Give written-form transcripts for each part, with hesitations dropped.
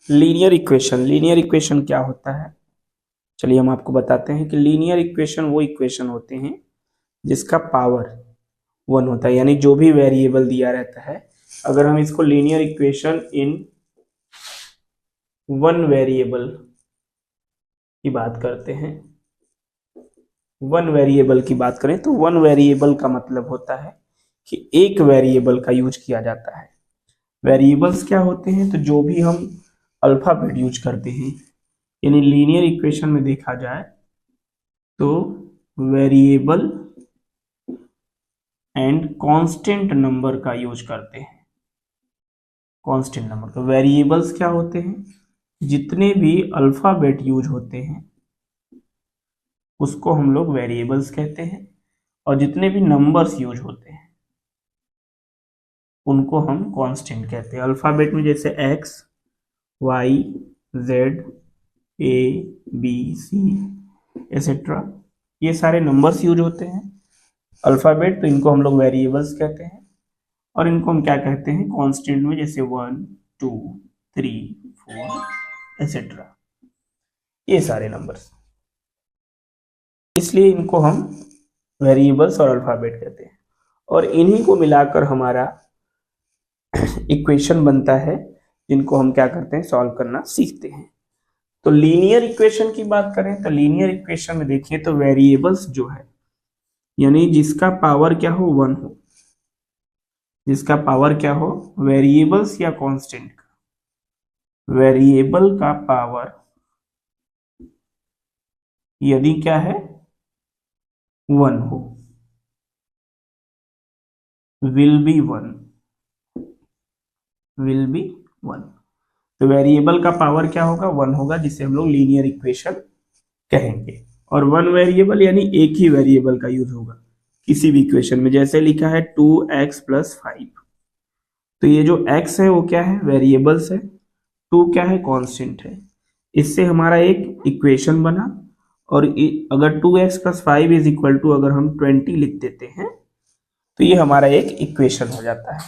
Linear equation क्या होता है? चलिए हम आपको बताते हैं कि लीनियर इक्वेशन वो इक्वेशन होते हैं जिसका पावर 1 होता है, यानी जो भी वेरिएबल दिया रहता है, अगर हम इसको linear equation in one variable की बात करते हैं, वन वेरिएबल की बात करें तो वन वेरिएबल का मतलब होता है कि एक वेरिएबल का यूज किया जाता है। वेरिएबल्स क्या होते हैं? तो जो भी हम अल्फाबेट यूज करते हैं, यानी लीनियर इक्वेशन में देखा जाए तो वेरिएबल एंड कांस्टेंट नंबर का यूज करते हैं। कांस्टेंट नंबर तो वेरिएबल्स क्या होते हैं? जितने भी अल्फाबेट यूज होते हैं उसको हम लोग वेरिएबल्स कहते हैं, और जितने भी नंबर्स यूज होते हैं उनको हम कांस्टेंट कहते हैं। अल्फाबेट में जैसे एक्स, वाई, जेड, ए, बी, सी एसेट्रा, ये सारे नंबर्स यूज होते हैं अल्फाबेट, तो इनको हम लोग वेरिएबल्स कहते हैं। और इनको हम क्या कहते हैं? कांस्टेंट में जैसे 1, 2, 3, 4 एसेट्रा, ये सारे नंबर्स, इसलिए इनको हम वेरिएबल्स और अल्फाबेट कहते हैं। और इन्हीं को मिलाकर हमारा इक्वेशन बनता है, जिनको हम क्या करते हैं? सॉल्व करना सीखते हैं। तो लीनियर इक्वेशन की बात करें तो लीनियर इक्वेशन में देखिए तो वेरिएबल्स जो है, यानी जिसका पावर क्या हो? 1 हो, जिसका पावर क्या हो? वेरिएबल्स या कांस्टेंट का, वेरिएबल का पावर यदि क्या है? 1 हो, विल बी 1, विल बी 1। तो वेरिएबल का पावर क्या होगा? 1 होगा, जिसे हम लोग लीनियर इक्वेशन कहेंगे। और वन वेरिएबल यानी एक ही वेरिएबल का यूज होगा किसी भी इक्वेशन में। जैसे लिखा है 2x + 5, तो ये जो x है वो क्या है? वेरिएबल्स है, 2 क्या है? कांस्टेंट है। इससे हमारा एक इक्वेशन बना, और अगर 2x + 5 = अगर हम 20 लिख देते हैं तो ये हमारा एक इक्वेशन हो जाता है,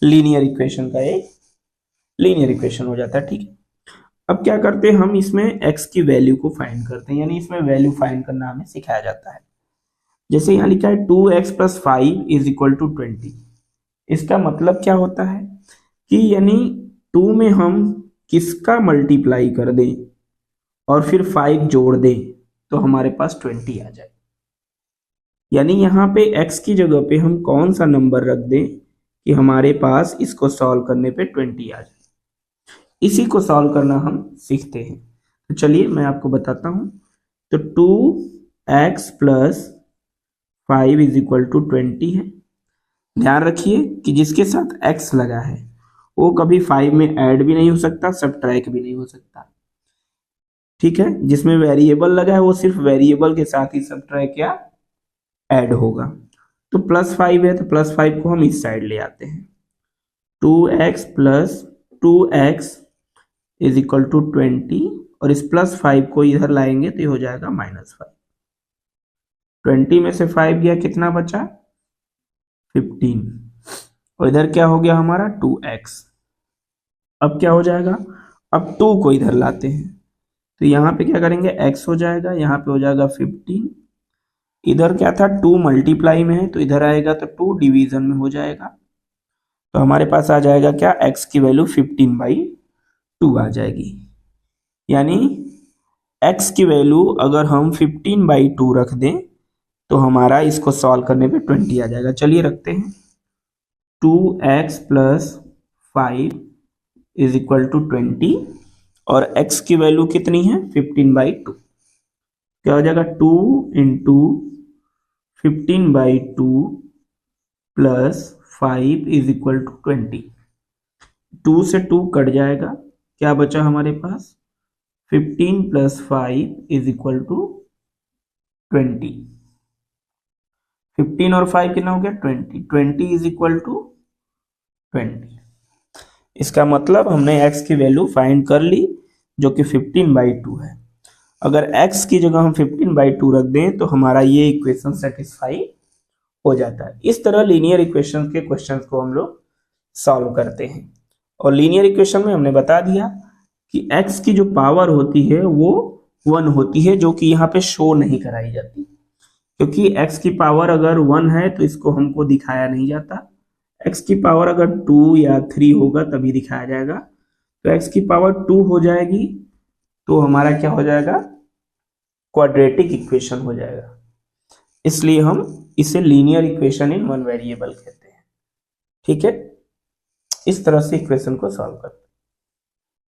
लीनियर इक्वेशन का एक लीनियर इक्वेशन हो जाता है। ठीक है, अब क्या करते हैं? हम इसमें x की वैल्यू को फाइंड करते हैं, यानी इसमें वैल्यू फाइंड करना हमें सिखाया जाता है। जैसे यहाँ लिखा है 2x + 5 = 20, इसका मतलब क्या होता है कि यानी 2 में हम किसका मल्टीप्लाई कर दें और फिर 5 जोड़ दें तो हमारे पास 20 आ जाए। यानी यहाँ पे x की जगह पे हम कौन सा नंबर रख दें कि हमारे पास इसको सॉल्व करने पे 20 आ जाए। इसी को सॉल्व करना हम सीखते हैं। तो चलिए मैं आपको बताता हूं। तो 2x + 5 = 20 है। ध्यान रखिए कि जिसके साथ x लगा है वो कभी 5 में ऐड भी नहीं हो सकता, सब्ट्रैक्ट भी नहीं हो सकता। ठीक है, जिसमें वेरिएबल लगा है वो सिर्फ वेरिएबल के साथ ही सब्ट्रैक्ट या ऐड होगा। तो +5 है तो +5 को हम इस साइड ले आते हैं। 2x + 2x = 20, और इस +5 को इधर लाएंगे तो ये हो जाएगा -5। 20 में से 5 गया, कितना बचा? 15, और इधर क्या हो गया हमारा? 2x। अब क्या हो जाएगा? अब 2 को इधर लाते हैं तो यहाँ पे क्या करेंगे? x हो जाएगा, यहाँ पे हो जाएगा 15। इधर क्या था? 2 मल्टीप्लाई में है तो इधर आएगा तो 2 डिवीजन में हो जाएगा। तो हमारे पास आ जाएगा क्या? x की वैल्यू 15/2 आ जाएगी। यानी x की वैल्यू अगर हम 15/2 रख दें तो हमारा इसको सॉल्व करने पे 20 आ जाएगा। चलिए रखते हैं। 2x + 5 = 20, और x की वैल्यू कितनी है? 15/2। क्या हो जाएगा? 2 × 15/2 + 5 = 20। 2 से 2 कट जाएगा, क्या बचा हमारे पास? 15 + 5 = 20। 15 और 5 कितना हो गया? 20। 20 = 20। इसका मतलब हमने x की वैल्यू फाइंड कर ली जो कि 15/2 है। अगर x की जगह हम 15/2 रख दें तो हमारा ये इक्वेशन सेटिस्फाई हो जाता है। इस तरह लीनियर इक्वेशन के क्वेश्चंस को हम लोग सॉल्व करते हैं। और लीनियर इक्वेशन में हमने बता दिया कि x की जो पावर होती है वो 1 होती है, जो कि यहाँ पे शो नहीं कराई जाती, क्योंकि x की पावर अगर 1 है तो इसको हमको दिखाया नहीं जाता। x की पावर अगर 2 या 3 होगा तभी दिखाया जाएगा। तो x की पावर 2 हो जाएगी तो हमारा क्या हो जाएगा, क्वाड्रेटिक इक्वेशन हो जाएगा। इसलिए हम इसे linear equation in one variable कहते हैं। ठीक है, इस तरह से इक्वेशन को सॉल्व करते हैं।